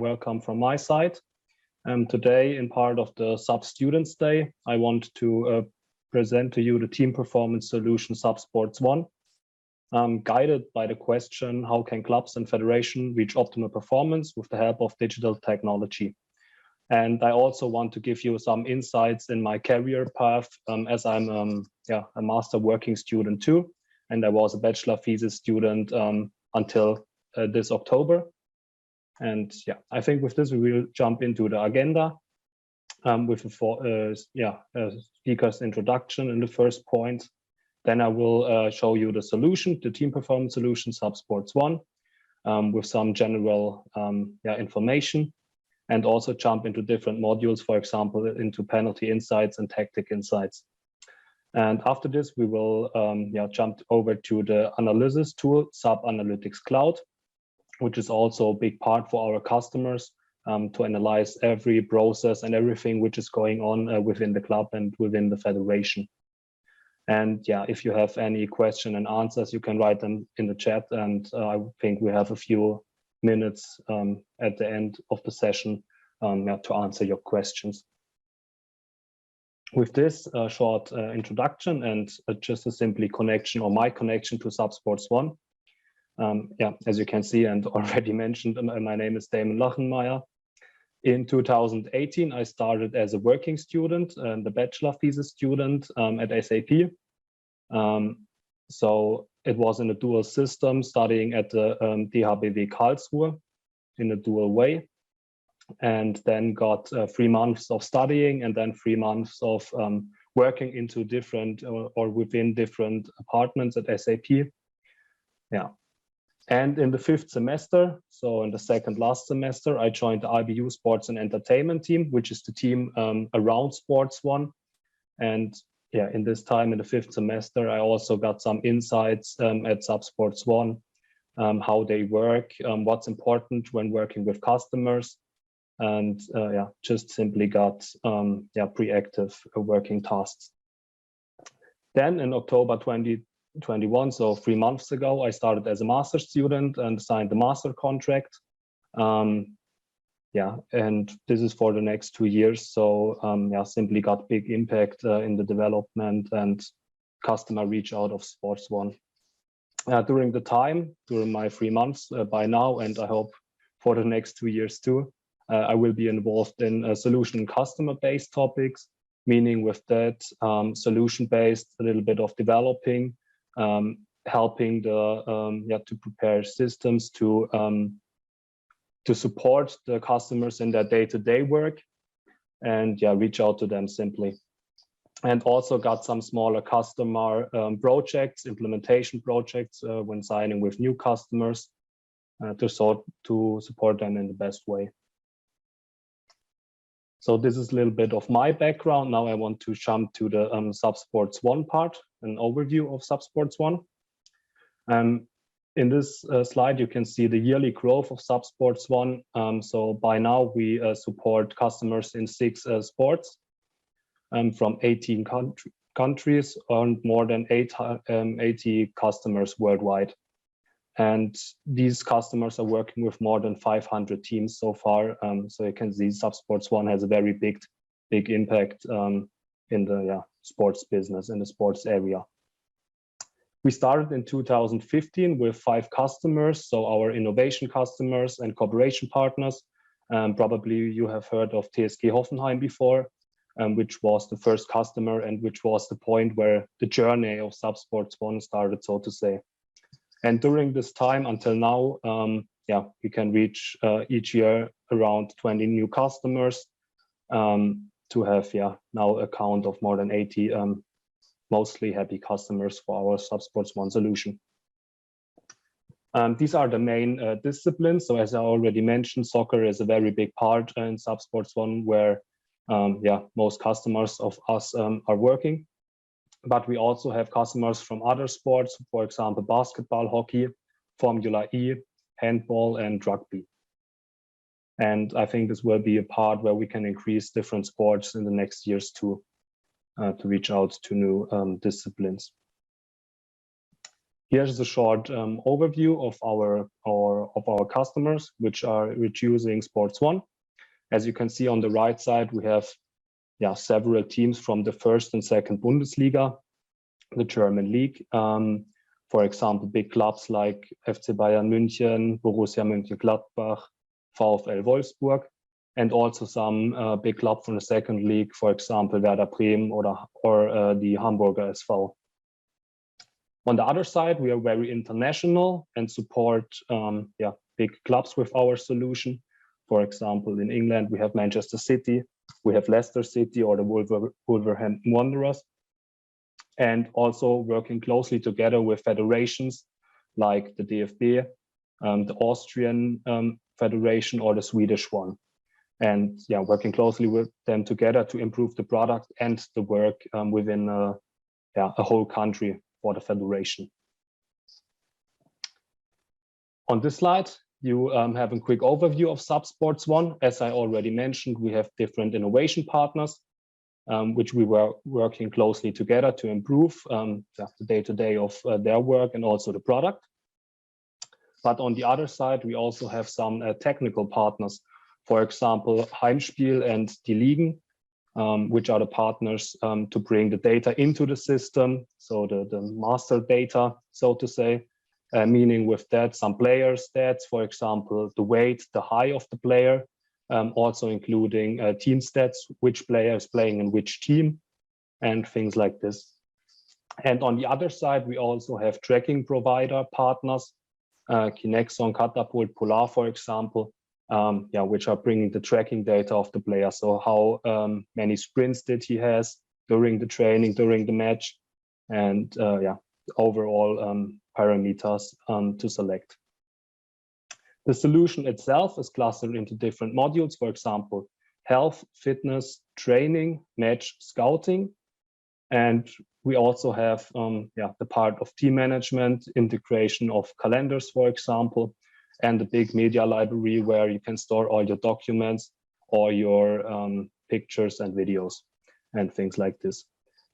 welcome from my side. Today, in part of the SAP Students Day, I want to present to you the team performance solution SAP Sports One, guided by the question, how can clubs and federation reach optimal performance with the help of digital technology? And I also want to give you some insights in my career path, as I'm a master working student too, and I was a bachelor thesis student until this October. And yeah, I think with this we will jump into the agenda with a speaker's introduction in the first point. Then I will show you the solution, the team performance solution, SAP Sports One, with some general information, and also jump into different modules, for example, into penalty insights and tactic insights. And after this, we will jump over to the analysis tool, SAP Analytics Cloud, which is also a big part for our customers to analyze every process and everything which is going on within the club and within the federation. And yeah, if you have any question and answers, you can write them in the chat. And I think we have a few minutes at the end of the session to answer your questions. With this short introduction and just a simply connection or my connection to SAP Sports One. As you can see and already mentioned, my name is Damon Lachenmeier. In 2018, I started as a working student and the bachelor thesis student at SAP. So it was in a dual system, studying at the DHBW Karlsruhe in a dual way, and then got 3 months of studying and then 3 months of working into different or within different apartments at SAP. Yeah. And in the 5th semester, so in the second last semester, I joined the IBU Sports and Entertainment team, which is the team around Sports One. And yeah, in this time, in the 5th semester, I also got some insights at SAP Sports One, how they work, what's important when working with customers, and just simply got pre-active working tasks. Then in October 2021, so 3 months ago, I started as a master student and signed the master contract. And this is for the next 2 years. So simply got big impact in the development and customer reach out of Sports One. During my 3 months by now, and I hope for the next 2 years too, I will be involved in solution and customer-based topics, meaning with that solution-based, a little bit of developing, helping to prepare systems to support the customers in their day-to-day work, and reach out to them simply. And also got some smaller customer projects, implementation projects when signing with new customers to support them in the best way. So this is a little bit of my background. Now I want to jump to the SAP Sports One part, an overview of SAP Sports One. In this slide, you can see the yearly growth of SAP Sports One. So by now we support customers in 6 sports from 18 countries and more than 80 customers worldwide. And these customers are working with more than 500 teams so far. So you can see SAP Sports One has a very big impact in the sports business, in the sports area. We started in 2015 with 5 customers, so our innovation customers and cooperation partners. Probably you have heard of TSG Hoffenheim before, which was the first customer and which was the point where the journey of SAP Sports One started, so to say. And during this time until now, we can reach each year around 20 new customers to have now a count of more than 80 mostly happy customers for our SAP Sports One solution. These are the main disciplines. So as I already mentioned, soccer is a very big part in SAP Sports One, where most customers of us are working. But we also have customers from other sports, for example, basketball, hockey, Formula E, handball, and rugby. And I think this will be a part where we can increase different sports in the next years too, to reach out to new disciplines. Here's a short overview of our customers, which using Sports One. As you can see on the right side, we have several teams from the first and second Bundesliga, the German league. For example, big clubs like FC Bayern München, Borussia Mönchengladbach, VfL Wolfsburg, and also some big club from the second league, for example, Werder Bremen or the Hamburger SV. On the other side, we are very international and support big clubs with our solution. For example, in England, we have Manchester City, we have Leicester City or the Wolverhampton Wanderers, and also working closely together with federations like the DFB, the Austrian Federation or the Swedish one. And working closely with them together to improve the product and the work within a whole country for the federation. On this slide, you have a quick overview of SAP Sports One. As I already mentioned, we have different innovation partners, which we were working closely together to improve the day-to-day of their work and also the product. But on the other side, we also have some technical partners, for example, Heimspiel and Die Ligen, which are the partners to bring the data into the system, so the master data, so to say, meaning with that some player stats, for example, the weight, the height of the player, also including team stats, which player is playing in which team, and things like this. And on the other side, we also have tracking provider partners, Kinexon, Catapult, Polar, for example, which are bringing the tracking data of the player. So how many sprints did he has during the training, during the match, and overall parameters to select. The solution itself is clustered into different modules, for example, health, fitness, training, match, scouting. And we also have the part of team management, integration of calendars, for example, and the big media library where you can store all your documents or your pictures and videos and things like this.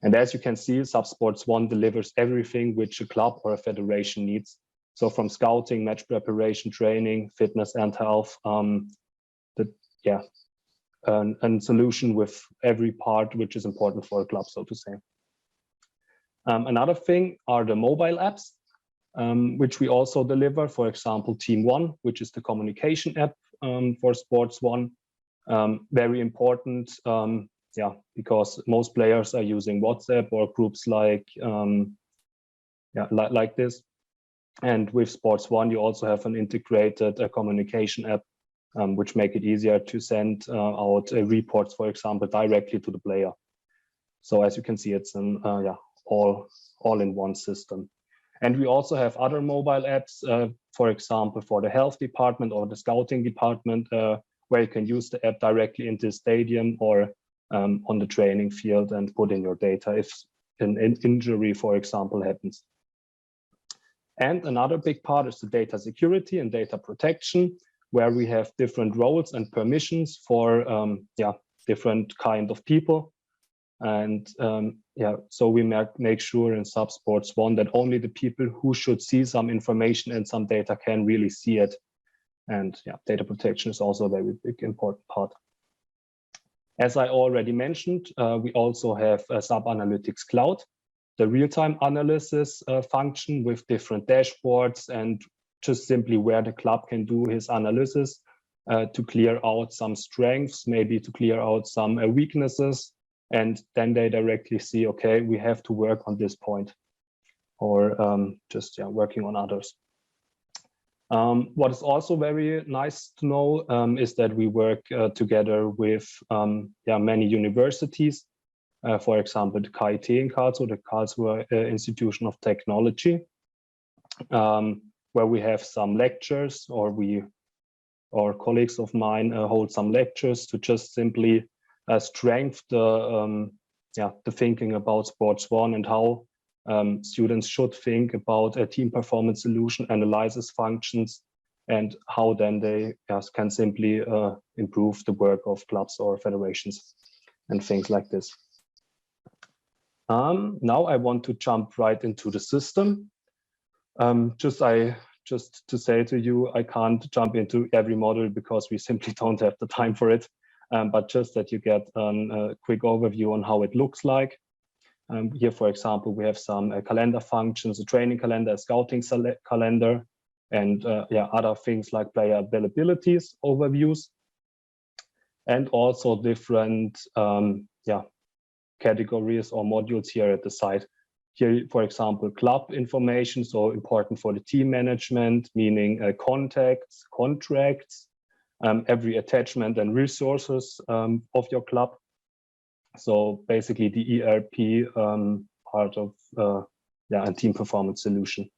And as you can see, SAP Sports One delivers everything which a club or a federation needs. So from scouting, match preparation, training, fitness and health, a solution with every part which is important for a club, so to say. Another thing are the mobile apps, which we also deliver. For example, Team One, which is the communication app for Sports One. Very important, because most players are using WhatsApp or groups like this. And with Sports One, you also have an integrated communication app, which make it easier to send out reports, for example, directly to the player. So as you can see, it's an all-in-one system. And we also have other mobile apps, for example, for the health department or the scouting department, where you can use the app directly into the stadium or on the training field and put in your data if an injury, for example, happens. And another big part is the data security and data protection, where we have different roles and permissions for different kind of people. And so we make sure in SAP Sports One that only the people who should see some information and some data can really see it. And data protection is also a very big important part. As I already mentioned, we also have a SAP Analytics Cloud, the real-time analysis function with different dashboards and just simply where the club can do his analysis to clear out some strengths, maybe to clear out some weaknesses. And then they directly see, okay, we have to work on this point, or just working on others. What is also very nice to know is that we work together with many universities. For example, the KIT in Karlsruhe, the Karlsruhe Institution of Technology, where we have some lectures, or colleagues of mine hold some lectures to just simply strengthen the thinking about Sports One and how students should think about a team performance solution, analysis functions, and how then they can simply improve the work of clubs or federations and things like this. Now I want to jump right into the system. Just to say to you, I can't jump into every module because we simply don't have the time for it. But just that you get a quick overview on how it looks like. Here, for example, we have some calendar functions, a training calendar, a scouting calendar, and other things like player availabilities, overviews, and also different categories or modules here at the site. Here, for example, club information, so important for the team management, meaning contacts, contracts, every attachment and resources of your club. So basically the ERP part of a team performance solution.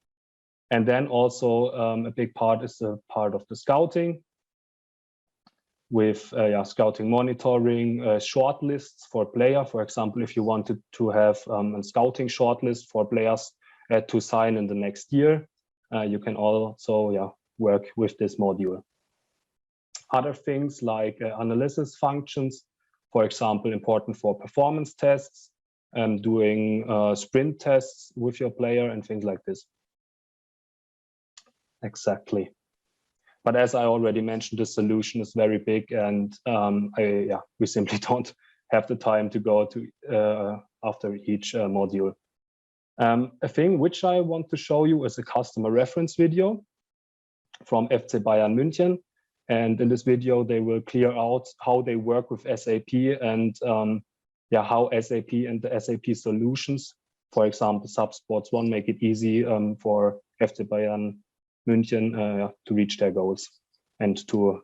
And then also a big part is a part of the scouting with scouting monitoring, shortlists for player. For example, if you wanted to have a scouting shortlist for players to sign in the next year, you can also work with this module. Other things like analysis functions, for example, important for performance tests, doing sprint tests with your player and things like this. Exactly. But as I already mentioned, the solution is very big, and we simply don't have the time to go to after each module. A thing which I want to show you is a customer reference video from FC Bayern München. And in this video, they will clear out how they work with SAP and how SAP and the SAP solutions, for example, SAP Sports One, make it easy for FC Bayern München to reach their goals and to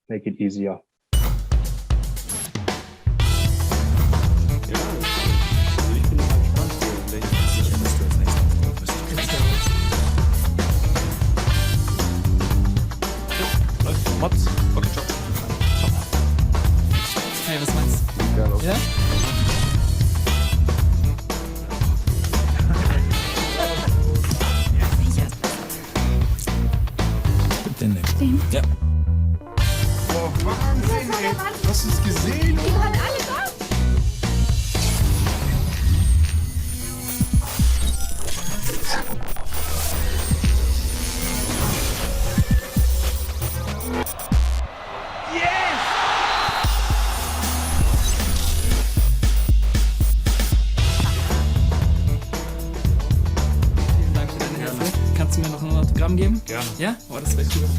make it easier. Mats, okay, ciao. Hey, was meinst du? Ja? Den nehmen. Den? Ja. Oh, Wahnsinn, ey. Hast du es gesehen? Die waren alle da. Vielen Dank für deine Hilfe. Kannst du mir noch ein Autogramm geben? Gerne. Ja? Oh, das wäre cool.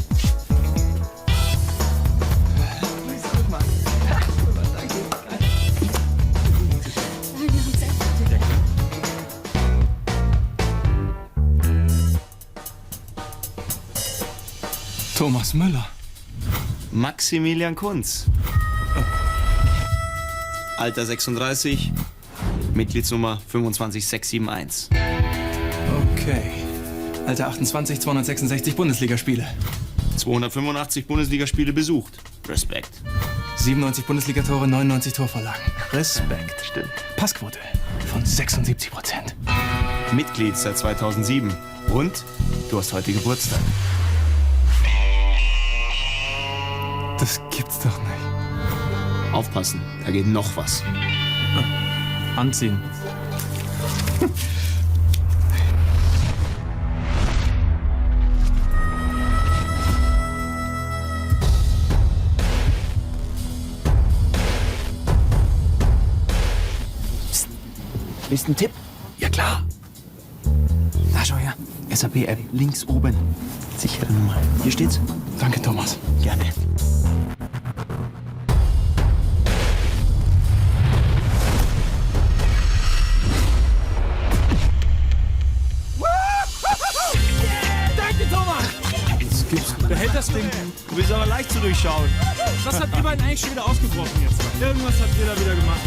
Guck mal. Danke. Geil. Thomas Müller. Maximilian Kunz. Alter 36, Mitgliedsnummer 25671. Okay. Alter 28, 266 Bundesligaspiele. 285 Bundesligaspiele besucht. Respekt. 97 Bundesligatore, 99 Torvorlagen. Respekt. Stimmt. Passquote von 76%. Mitglied seit 2007. Und du hast heute Geburtstag. Das gibt's doch nicht. Aufpassen, da geht noch was. Anziehen. Willst du einen Tipp? Ja klar. Da schau her. SAP-App, links oben. Sichere Nummer. Hier steht's. Danke, Thomas. Gerne. Danke, Thomas! Das gibt's nicht. Wer hält das Ding? Du bist aber leicht zu durchschauen. Was habt ihr beiden eigentlich schon wieder ausgebrochen jetzt? Irgendwas habt ihr da wieder gemacht.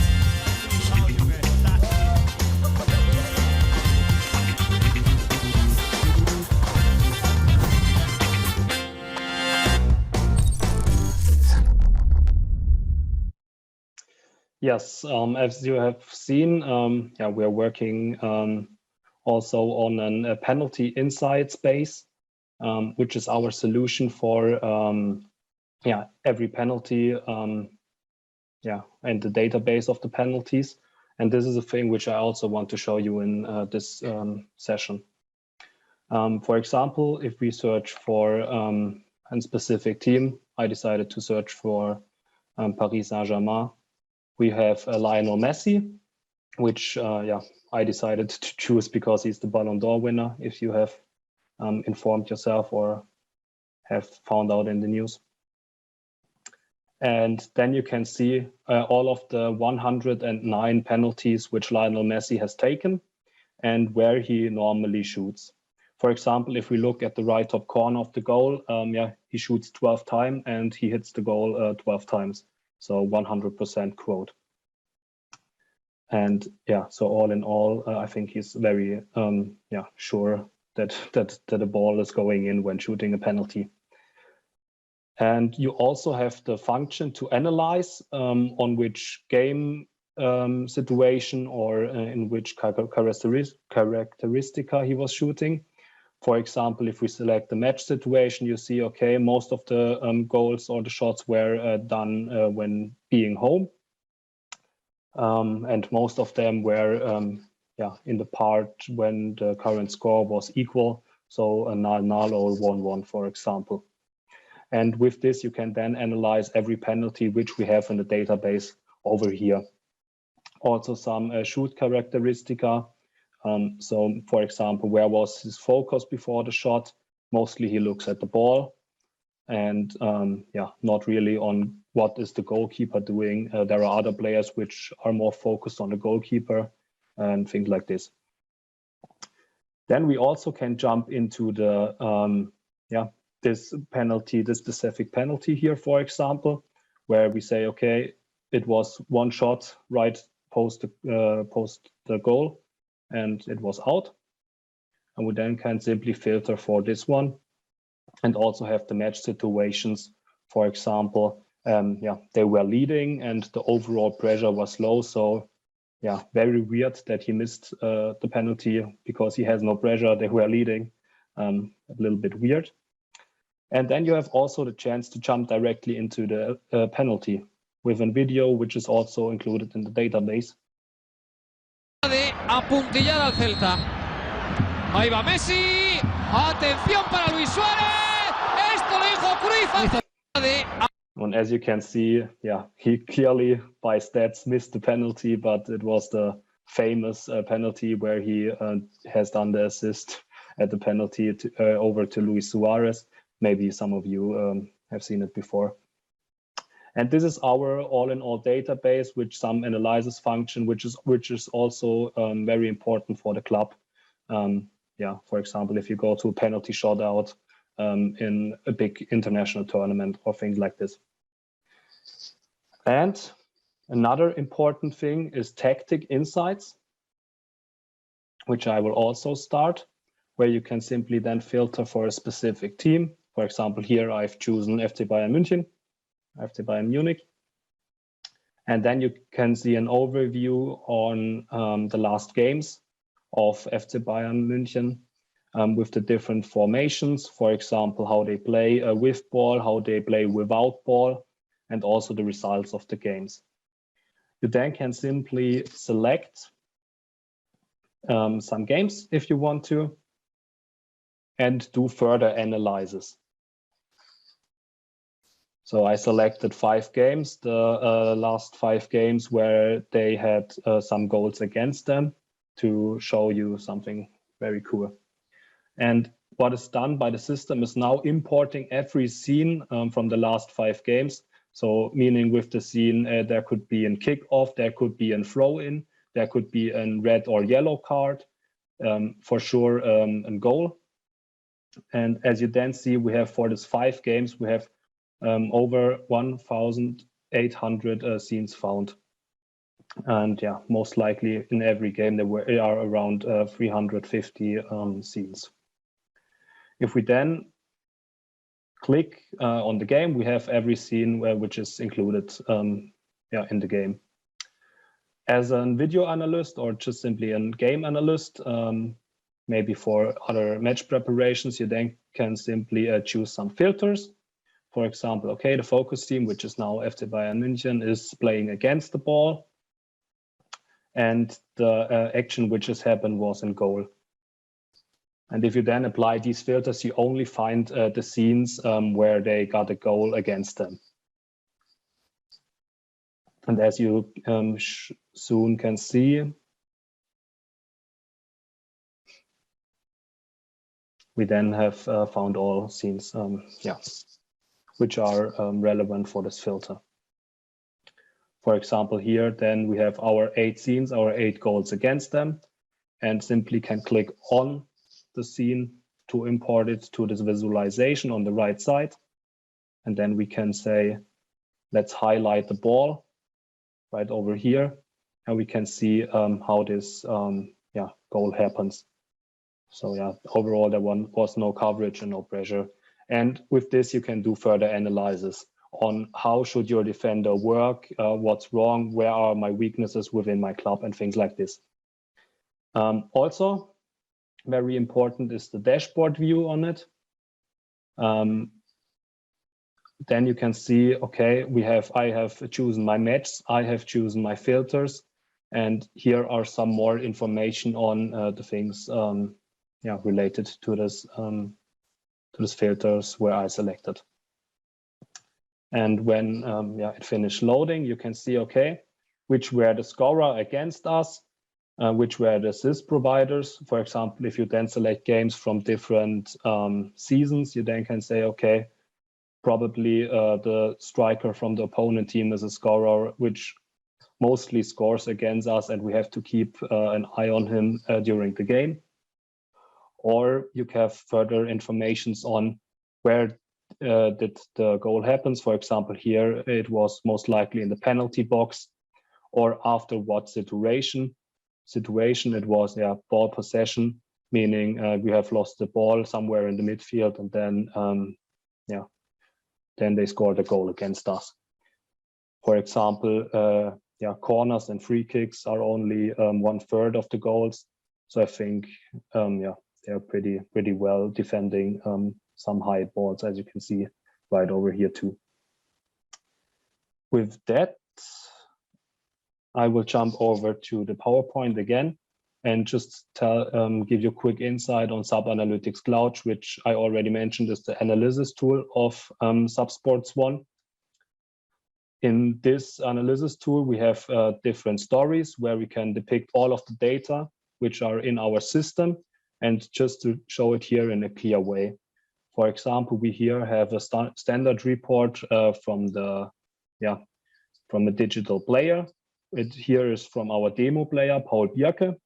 Yes, as you have seen, we are working also on a penalty insight space, which is our solution for every penalty, and the database of the penalties. And this is a thing which I also want to show you in this session. For example, if we search for a specific team, I decided to search for Paris Saint-Germain. We have Lionel Messi, which I decided to choose because he's the Ballon d'Or winner, if you have informed yourself or have found out in the news. And then you can see all of the 109 penalties which Lionel Messi has taken and where he normally shoots. For example, if we look at the right top corner of the goal, he shoots 12 times and he hits the goal 12 times. So 100% quote. And so all in all, I think he's very sure that the ball is going in when shooting a penalty. And you also have the function to analyze on which game situation or in which characteristica he was shooting. For example, if we select the match situation, you see, okay, most of the goals or the shots were done when being home. And most of them were in the part when the current score was equal. So a 0-0 or 1-1, for example. And with this, you can then analyze every penalty which we have in the database over here. Also some shoot characteristica. So for example, where was his focus before the shot? Mostly he looks at the ball and not really on what is the goalkeeper doing. There are other players which are more focused on the goalkeeper and things like this. Then we also can jump into the this specific penalty here, for example, where we say, okay, it was one shot right post the goal and it was out. And we then can simply filter for this one and also have the match situations. For example, they were leading and the overall pressure was low. So very weird that he missed the penalty because he has no pressure. They were leading, a little bit weird. And then you have also the chance to jump directly into the penalty with a video, which is also included in the database. De apuntillar al Celta. Ahí va Messi. Atención para Luis Suárez. Esto lo dijo Cruyff. And as you can see, he clearly by stats missed the penalty, but it was the famous penalty where he has done the assist at the penalty over to Luis Suarez. Maybe some of you have seen it before. And this is our all-in-all database with some analysis function, which is also very important for the club. For example, if you go to a penalty shootout in a big international tournament or things like this. And another important thing is tactic insights, which I will also start, where you can simply then filter for a specific team. For example, here I've chosen FC Bayern Munich. And then you can see an overview on the last games of FC Bayern München with the different formations. For example, how they play with ball, how they play without ball, and also the results of the games. You then can simply select some games if you want to, and do further analysis. So I selected 5 games, the last 5 games where they had some goals against them to show you something very cool. And what is done by the system is now importing every scene from the last 5 games. So meaning with the scene, there could be a kickoff, there could be a throw-in, there could be a red or yellow card, for sure a goal. And as you then see, we have for these 5 games, we have over 1,800 scenes found. And most likely in every game there are around 350 scenes. If we then click on the game, we have every scene which is included in the game. As a video analyst or just simply a game analyst, maybe for other match preparations, you then can simply choose some filters. For example, okay, the focus team, which is now FC Bayern München, is playing against the ball. And the action which has happened was in goal. And if you then apply these filters, you only find the scenes where they got a goal against them. And as you soon can see, we then have found all scenes, which are relevant for this filter. For example, here, then we have our 8 scenes, our 8 goals against them, and simply can click on the scene to import it to this visualization on the right side. And then we can say, let's highlight the ball right over here, and we can see how this goal happens. So yeah, overall there was no coverage and no pressure. And with this, you can do further analysis on how should your defender work, what's wrong, where are my weaknesses within my club, and things like this. Also, very important is the dashboard view on it. Then you can see, okay, I have chosen my match, I have chosen my filters, and here are some more information on the things related to this filters where I selected. And when it finished loading, you can see, okay, which were the scorer against us, which were the assist providers. For example, if you then select games from different seasons, you then can say, okay, probably the striker from the opponent team is a scorer which mostly scores against us, and we have to keep an eye on him during the game. Or you have further informations on where did the goal happens. For example, here it was most likely in the penalty box, or after what situation. It was ball possession, meaning we have lost the ball somewhere in the midfield, and then then they scored a goal against us. For example, corners and free kicks are only 1/3 of the goals. So I think they're pretty well defending some high balls, as you can see right over here too. With that, I will jump over to the PowerPoint again and just give you a quick insight on SAP Analytics Cloud, which I already mentioned is the analysis tool of SAP Sports One. In this analysis tool, we have different stories where we can depict all of the data which are in our system, and just to show it here in a clear way. For example, we here have a standard report from a digital player. It here is from our demo player, Paul Bierke.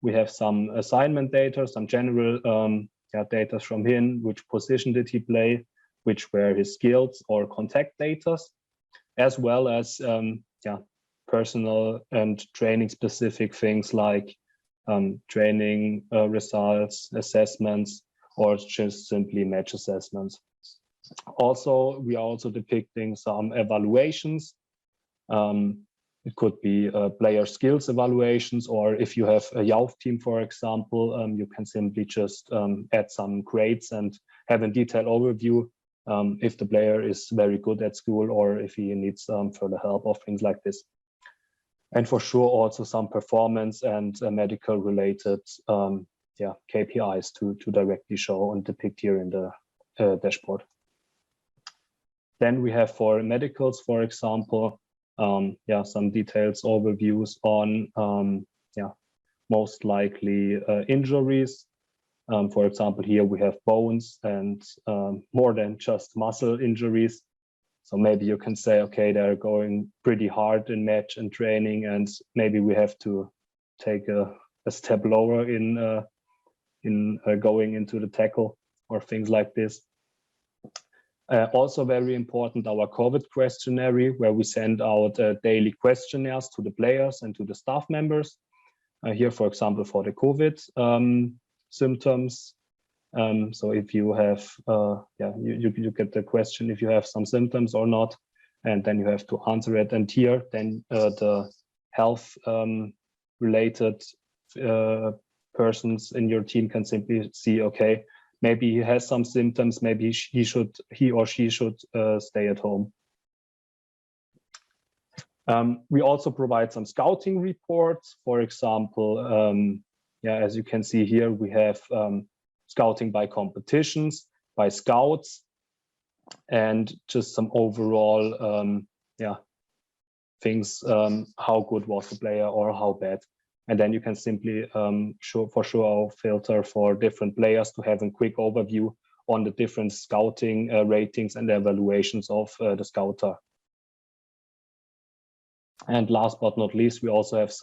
We have some assignment data, some general data from him, which position did he play, which were his skills or contact data, as well as personal and training specific things like training results, assessments, or just simply match assessments. Also, we are also depicting some evaluations. It could be player skills evaluations, or if you have a youth team, for example, you can simply just add some grades and have a detailed overview if the player is very good at school or if he needs further help or things like this. And for sure, also some performance and medical related KPIs to directly show and depict here in the dashboard. Then we have for medicals, for example, some details overviews on most likely injuries. For example, here we have bones and more than just muscle injuries. So maybe you can say, okay, they're going pretty hard in match and training, and maybe we have to take a step lower in going into the tackle or things like this. Also very important, our Covert Questionnaire, where we send out daily questionnaires to the players and to the staff members. Here, for example, for the COVID symptoms. So if you have, you get the question if you have some symptoms or not, and then you have to answer it. And here, then the health related persons in your team can simply see, okay, maybe he has some symptoms, maybe he or she should stay at home. We also provide some scouting reports. For example, as you can see here, we have scouting by competitions, by scouts, and just some overall things, how good was the player or how bad. And then you can simply for sure filter for different players to have a quick overview on the different scouting ratings and evaluations of the scouter. And last but not least, we also have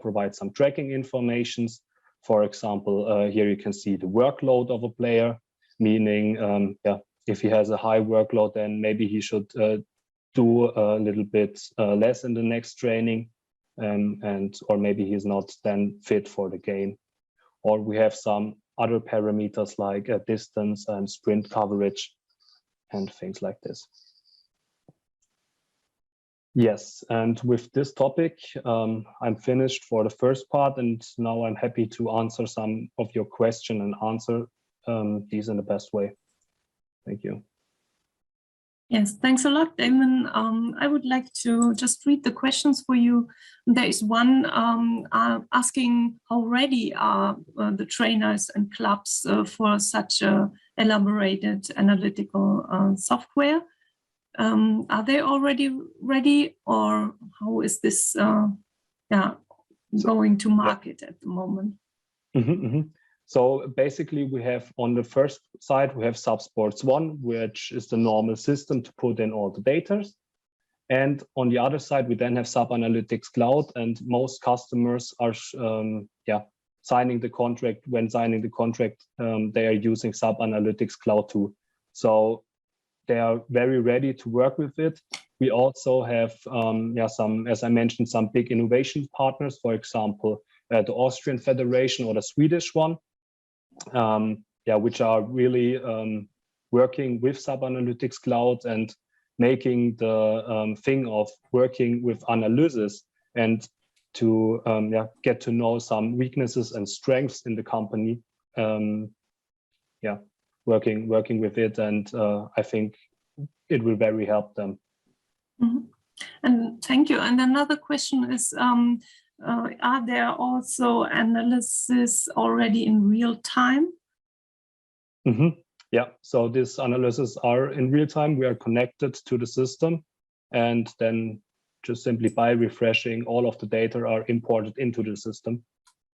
provide some tracking informations. For example, here you can see the workload of a player, meaning if he has a high workload, then maybe he should do a little bit less in the next training, or maybe he's not then fit for the game. Or we have some other parameters like distance and sprint coverage and things like this. Yes, and with this topic, I'm finished for the first part, and now I'm happy to answer some of your questions and answer these in the best way. Thank you. Yes, thanks a lot, Damon. I would like to just read the questions for you. There is one asking how ready are the trainers and clubs for such a elaborated analytical software. Are they already ready, or how is this going to market at the moment? So basically, we have on the first side, we have SAP Sports One, which is the normal system to put in all the data. And on the other side, we then have SAP Analytics Cloud, and most customers are signing the contract. When signing the contract, they are using SAP Analytics Cloud too. So they are very ready to work with it. We also have some, as I mentioned, some big innovation partners, for example, the Austrian Federation or the Swedish one, which are really working with SAP Analytics Cloud and making the thing of working with analysis and to get to know some weaknesses and strengths in the company. Working with it, and I think it will very help them. Mm-hmm. And thank you. And another question is, are there also analyses already in real time? Yeah, so these analyses are in real time. We are connected to the system, and then just simply by refreshing, all of the data are imported into the system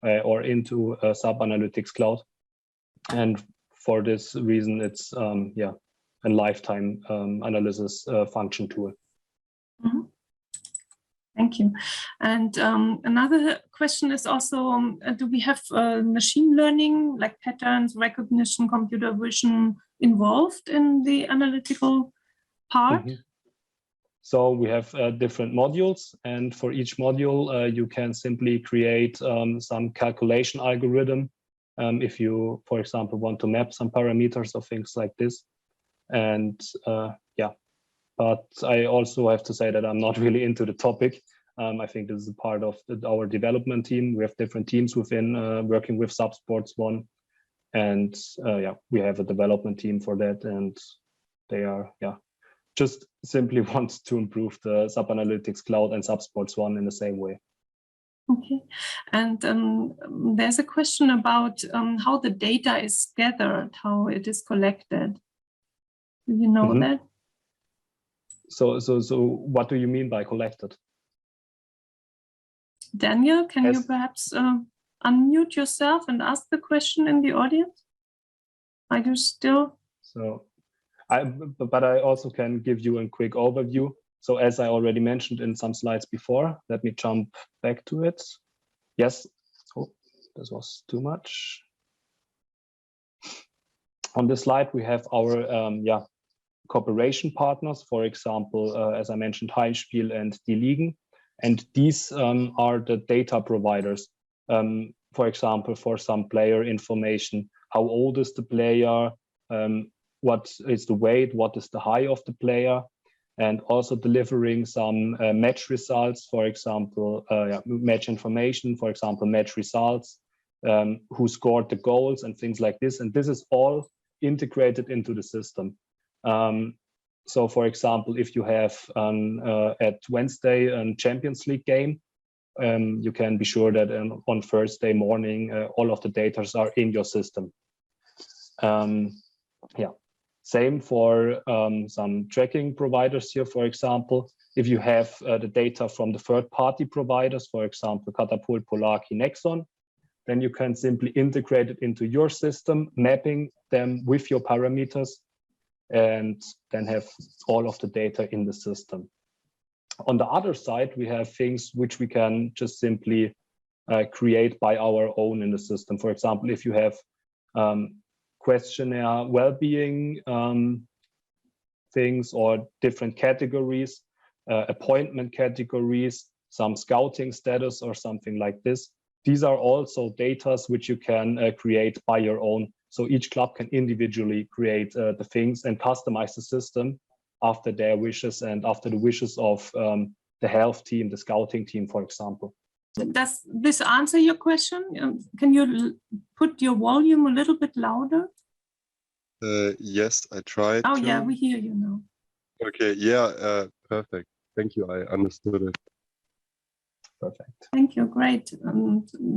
or into SAP Analytics Cloud. And for this reason, it's a lifetime analysis function tool. Mm-hmm. Thank you. And another question is also, do we have machine learning, like patterns, recognition, computer vision involved in the analytical part? Mm-hmm. So we have different modules, and for each module, you can simply create some calculation algorithm if you, for example, want to map some parameters or things like this. And but I also have to say that I'm not really into the topic. I think this is a part of our development team. We have different teams within working with SAP Sports One, and we have a development team for that, and they are just simply want to improve the SAP Analytics Cloud and SAP Sports One in the same way. Okay, and there's a question about how the data is gathered, how it is collected. Do you know that? So what do you mean by collected? Daniel, can you perhaps unmute yourself and ask the question in the audience? Are you still? So, but I also can give you a quick overview. So as I already mentioned in some slides before, let me jump back to it. Yes, oh, this was too much. On this slide, we have our cooperation partners, for example, as I mentioned, Heimspiel and Die Ligen. And these are the data providers, for example, for some player information, how old is the player, what is the weight, what is the height of the player, and also delivering some match results, for example, match information, for example, match results, who scored the goals and things like this. And this is all integrated into the system. So, for example, if you have at Wednesday a Champions League game, you can be sure that on Thursday morning, all of the data are in your system. Yeah, same for some tracking providers here, for example. If you have the data from the third-party providers, for example, Catapult, Polarkey, Nexon, then you can simply integrate it into your system, mapping them with your parameters, and then have all of the data in the system. On the other side, we have things which we can just simply create by our own in the system. For example, if you have questionnaire well-being things or different categories, appointment categories, some scouting status or something like this. These are also data which you can create by your own. So each club can individually create the things and customize the system after their wishes and after the wishes of the health team, the scouting team, for example. Does this answer your question? Can you put your volume a little bit louder? Yes, I tried. Oh, yeah, we hear you now. Okay, yeah, perfect. Thank you. I understood it. Perfect. Thank you. Great.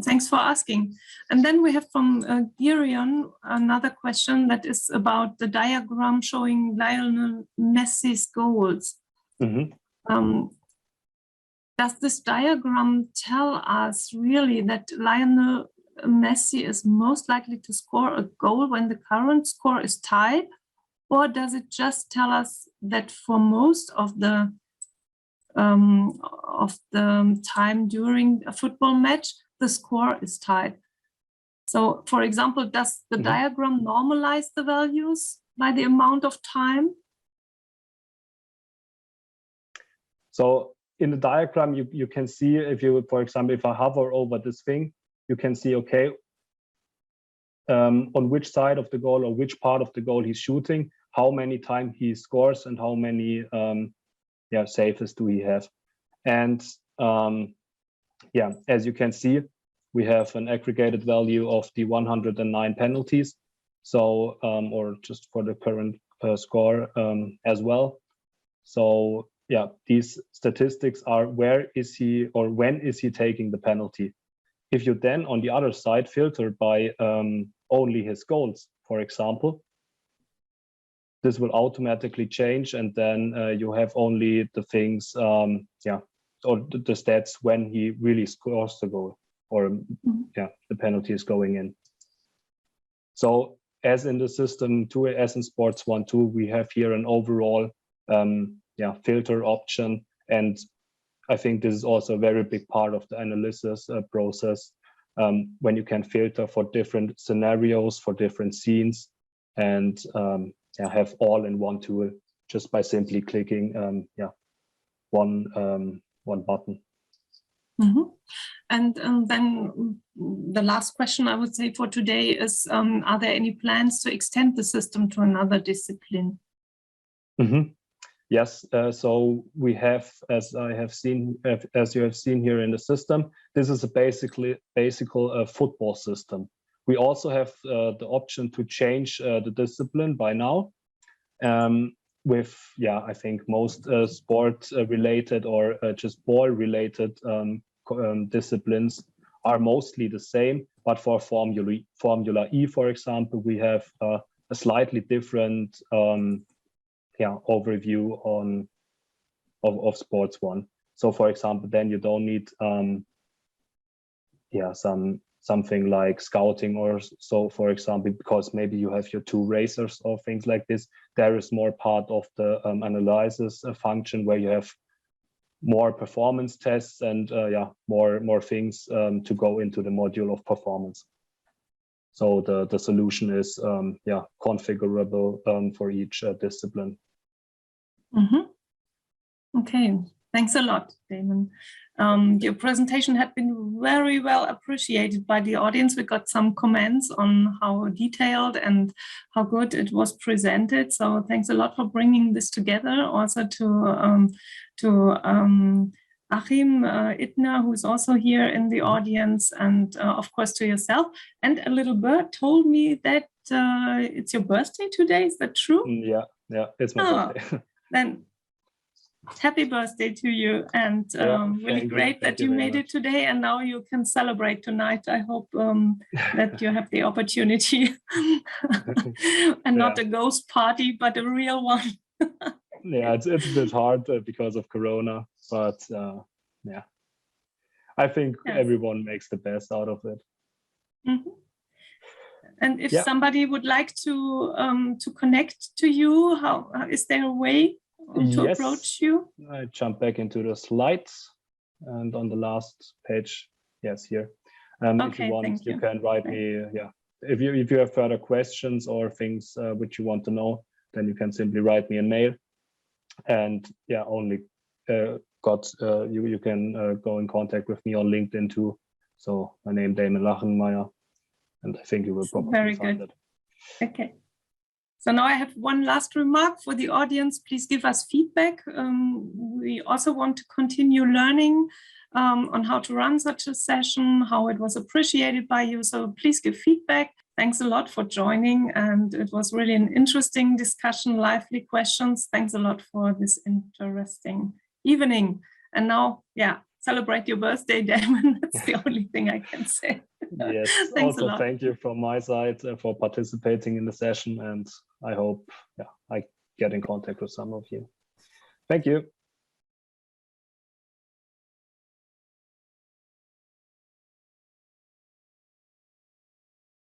Thanks for asking. And then we have from Girion another question that is about the diagram showing Lionel Messi's goals. Mm-hmm. Does this diagram tell us really that Lionel Messi is most likely to score a goal when the current score is tied? Or does it just tell us that for most of the time during a football match, the score is tied? So, for example, does the diagram normalize the values by the amount of time? So in the diagram, you can see, if you, for example, if I hover over this thing, you can see, okay, on which side of the goal or which part of the goal he's shooting, how many times he scores and how many saves do we have. And yeah, as you can see, we have an aggregated value of the 109 penalties. So, or just for the current score as well. So yeah, these statistics are where is he or when is he taking the penalty. If you then on the other side filter by only his goals, for example, this will automatically change, and then you have only the things, or the stats when he really scores the goal, or the penalty is going in. So as in the system 2, as in Sports 1, 2, we have here an overall filter option, and I think this is also a very big part of the analysis process, when you can filter for different scenarios, for different scenes, and have all in one tool just by simply clicking one button. Mm-hmm. And then the last question I would say for today is, are there any plans to extend the system to another discipline? Mm-hmm. Yes, so we have, as you have seen here in the system, this is a basic football system. We also have the option to change the discipline by now. With, I think most sport-related or just ball-related disciplines are mostly the same. But for Formula E, for example, we have a slightly different overview of Sports One. So, for example, then you don't need something like scouting or so, for example, because maybe you have your 2 racers or things like this. There is more part of the analysis function where you have more performance tests and more things to go into the module of performance. So the solution is configurable for each discipline. Mm-hmm. Okay, thanks a lot, Damon. Your presentation had been very well appreciated by the audience. We got some comments on how detailed and how good it was presented. So thanks a lot for bringing this together. Also to Achim Ittner, who's also here in the audience, and of course to yourself. And a little bird told me that it's your birthday today. Is that true? Yeah, it's my birthday. Then Happy birthday to you, and really great that you made it today, and now you can celebrate tonight. I hope that you have the opportunity and not a ghost party, but a real one. Yeah, it's a bit hard because of Corona, but yeah, I think everyone makes the best out of it. Mm-hmm. And if somebody would like to connect to you, how is there a way to approach you? I jump back into the slides, and on the last page, yes, here. If you want, you can write me. Yeah, if you have further questions or things which you want to know, then you can simply write me a mail. And yeah, only you can go in contact with me on LinkedIn too. So my name Damon Lachenmeyer, and I think you will probably find it. Okay. So now I have one last remark for the audience. Please give us feedback. We also want to continue learning on how to run such a session, how it was appreciated by you. So please give feedback. Thanks a lot for joining. And it was really an interesting discussion, lively questions. Thanks a lot for this interesting evening. And now, celebrate your birthday, Damon. That's the only thing I can say. Yes, also thank you from my side for participating in the session, and I hope I get in contact with some of you. Thank you.